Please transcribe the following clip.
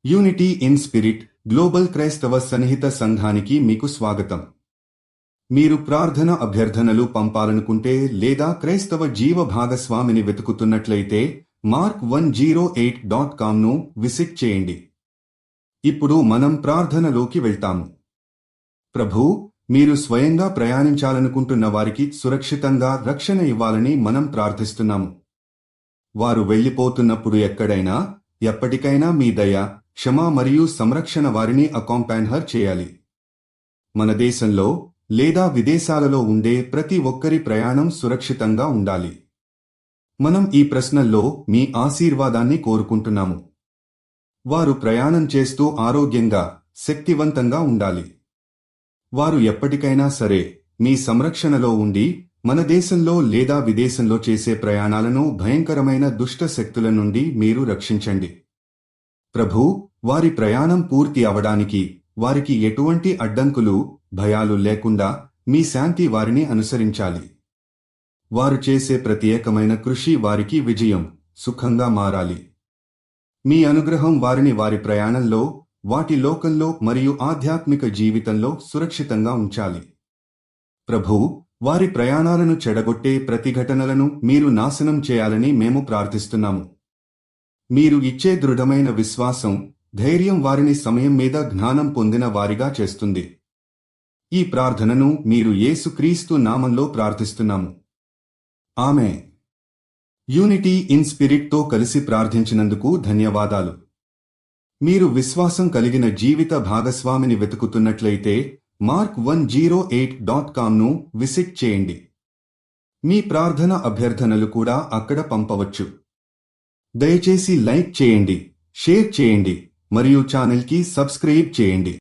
Unity in spirit global క్రైస్తవ సన్నిహిత సంఘానికి మీకు స్వాగతం. మీరు ప్రార్థన అభ్యర్థనలు పంపాలనుకుంటే లేదా క్రైస్తవ జీవ భాగస్వామిని వెతుకుతున్నట్లయితే mark108.comను విజిట్ చేయండి. ఇప్పుడు మనం ప్రార్థనలోకి వెళ్తాము. ప్రభూ, మీరు స్వయంగా ప్రయాణించాలనుకుంటున్న వారికి సురక్షితంగా రక్షణ ఇవ్వాలని మనం ప్రార్థిస్తున్నాము. వారు వెళ్లిపోతున్నప్పుడు ఎక్కడైనా ఎప్పటికైనా మీ దయ, క్షమ మరియు సంరక్షణ వారిని అకాంపాన్హర్ చేయాలి. మన దేశంలో లేదా విదేశాలలో ఉండే ప్రతి ఒక్కరి ప్రయాణం సురక్షితంగా ఉండాలి. మనం ఈ ప్రశ్నల్లో మీ ఆశీర్వాదాన్ని కోరుకుంటున్నాము. వారు ప్రయాణం చేస్తూ ఆరోగ్యంగా, శక్తివంతంగా ఉండాలి. వారు ఎప్పటికైనా సరే మీ సంరక్షణలో ఉండి మన దేశంలో లేదా విదేశంలో చేసే ప్రయాణాలను భయంకరమైన దుష్ట శక్తుల నుండి మీరు రక్షించండి. ప్రభూ, వారి ప్రయాణం పూర్తి అవడానికి వారికి ఎటువంటి అడ్డంకులు, భయాలు లేకుండా మీ శాంతి వారిని అనుసరించాలి. వారు చేసే ప్రత్యేకమైన కృషి వారికి విజయం, సుఖంగా మారాలి. మీ అనుగ్రహం వారిని వారి ప్రయాణంలో, వాటి లోకంలో మరియు ఆధ్యాత్మిక జీవితంలో సురక్షితంగా ఉంచాలి. ప్రభూ, వారి ప్రయాణాలను చెడగొట్టే ప్రతిఘటనలను మీరు నాశనం చేయాలని మేము ప్రార్థిస్తున్నాము. మీరు ఇచ్చే దృఢమైన విశ్వాసం, ధైర్యం వారిని సమయం మీద జ్ఞానం పొందిన వారిగా చేస్తుంది. ఈ ప్రార్థనను మీరు యేసుక్రీస్తు నామంలో ప్రార్థిస్తున్నాము. ఆమేన్. యూనిటీ ఇన్ స్పిరిట్తో కలిసి ప్రార్థించినందుకు ధన్యవాదాలు. మీరు విశ్వాసం కలిగిన జీవిత భాగస్వామిని వెతుకుతున్నట్లయితే mark108.comను విజిట్ చేయండి. మీ ప్రార్థన అభ్యర్థనలు కూడా అక్కడ పంపవచ్చు. దయచేసి లైక్ చేయండి, షేర్ చేయండి మరియు ఛానల్కి సబ్స్క్రైబ్ చేయండి.